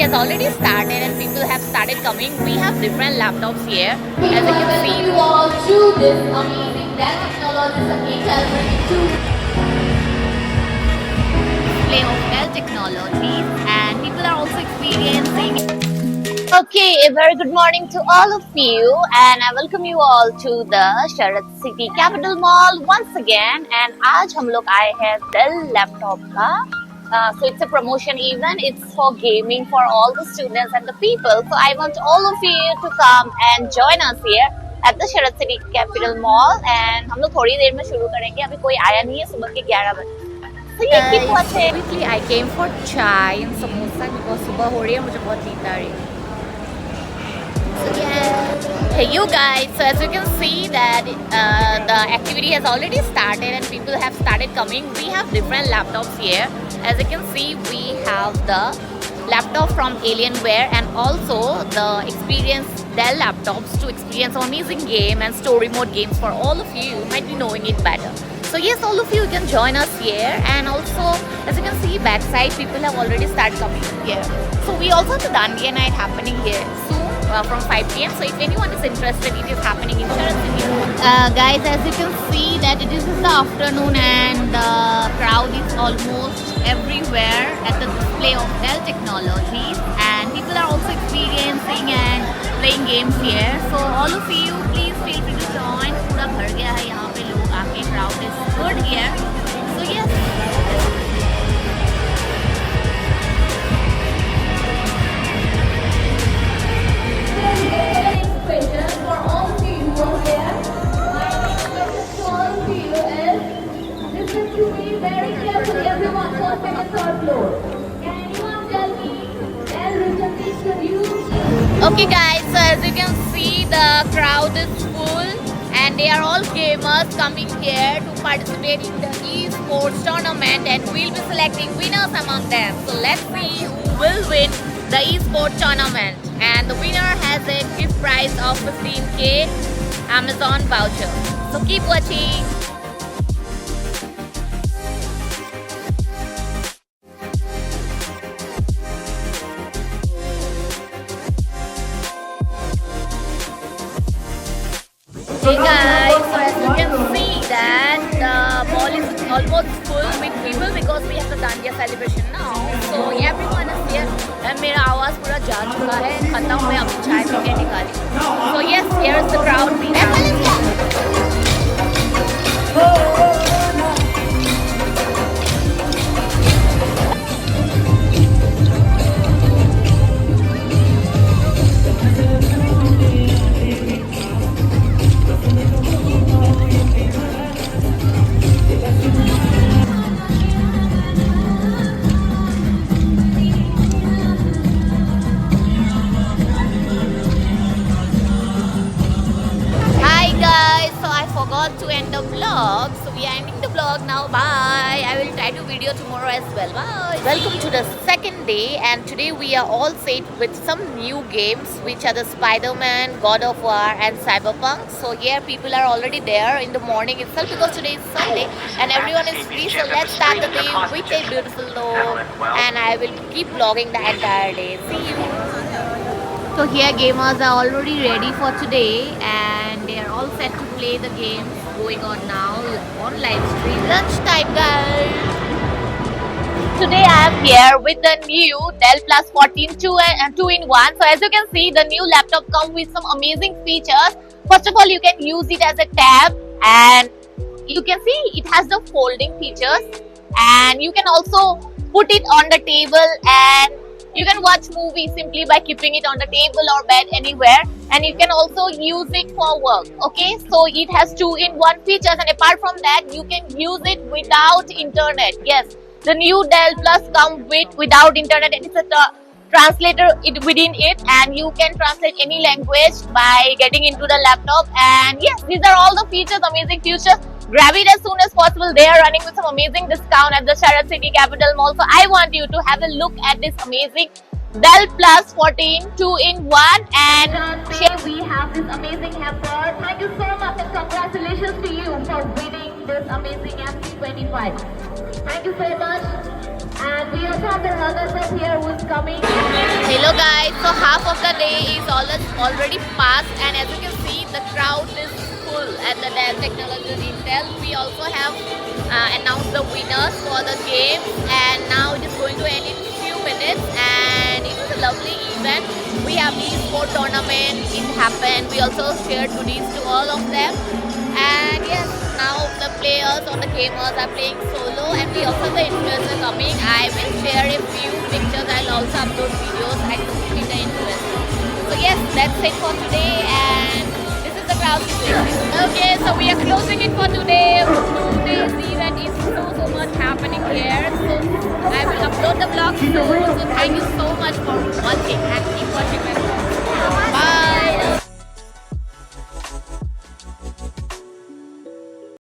has already started and people have started coming. We have different laptops here. As you can see, you all through this amazing Dell Technologies display of Dell Technologies, and people are also experiencing. Okay, a very good morning to all of you, and I welcome you all to the Sharad City Capital Mall once again. And आज हम लोग आए हैं Dell laptop का. So it's a promotion event. It's for gaming for all the students and the people. So I want all of you to come and join us here at the Sharad City Capital Mall. And हम लोग थोड़ी देर में शुरू करेंगे. अभी कोई आया नहीं है सुबह के 11 बजे. So ये keep watching. Quickly I came for chai and samosa because सुबह हो रही है मुझे बहुत नींद आ रही है. Hey you guys, so as you can see that the activity has already started and people have started coming. We have different laptops here. As you can see, we have the laptop from Alienware and also the experience Dell laptops to experience amazing game and story mode games for all of you. You might be knowing it better. So yes, all of you can join us here, and also as you can see backside people have already started coming here. So we also have the Dandiya night happening here soon. From 5 p.m. So if anyone is interested, it is happening in Sharad City. Guys, as you can see that it is in the afternoon and the crowd is almost everywhere at the display of Dell Technologies, and people are also experiencing and playing games here. So all of you, please feel free to join. पूरा भर गया है यहाँ पे लोग आके, crowd is good here. So yes. Okay guys, so as you can see the crowd is full and they are all gamers coming here to participate in the esports tournament, and we'll be selecting winners among them. So let's see who will win the esports tournament, and the winner has a gift prize of 15k Amazon voucher. So keep watching. Hey guys, so as you can see that the mall is almost full with people because we have the Dandiya celebration now. So everyone is here and मेरा आवाज़ पूरा जा चुका है, खत्म मैं अभी चाय पी के निकाली. So yes, here is the crowd. To end the vlog, so we are ending the vlog now. Bye. I will try to video tomorrow as well. Bye. Welcome to the second day, and today we are all set with some new games, which are the Spider-Man, God of War, and Cyberpunk. So here people are already there in the morning itself because today is Sunday and everyone is free. So let's start the day with a beautiful note, and I will keep vlogging the entire day. See you. So here gamers are already ready for today and they are all set to play the games going on now on live stream. Lunchtime guys! Today I am here with the new Dell Plus 14 2-in-1. So as you can see, the new laptop comes with some amazing features. First of all, you can use it as a tab, and you can see it has the folding features, and you can also put it on the table, and you can watch movies simply by keeping it on the table or bed anywhere, and you can also use it for work. Okay, so it has 2-in-1 features, and apart from that, you can use it without internet. Yes, the new Dell Plus comes without internet, and it's a translator within it, and you can translate any language by getting into the laptop. And yes, these are all the features, amazing features. Grab it as soon as possible. They are running with some amazing discount at the Sharad City Capital Mall. So I want you to have a look at this amazing Dell Plus 14 2-in-1 and Today we have this amazing hamper. Thank you so much and congratulations to you for winning this amazing MC25. Thank you so much. And we also have the runners up here who is coming. hello guys, so half of the day is already passed and as you can see the crowd is full at the Dell Technologies Intel. We also have announced the winners for the game and now it is going to end in few minutes and it was a lovely event. We have e-sport tournament, it happened. We also shared goodies to all of them and yes, now the players or the gamers are playing solo and we also have the influencers coming. I will share a few pictures. I'll also upload videos. I can see the influencers. So yes, that's it for today and this is the crowd situation. Okay, so we are closing it for today. Today's event is so much happening here. So I will upload the vlog soon. So thank you so much for watching and keep watching my vlog.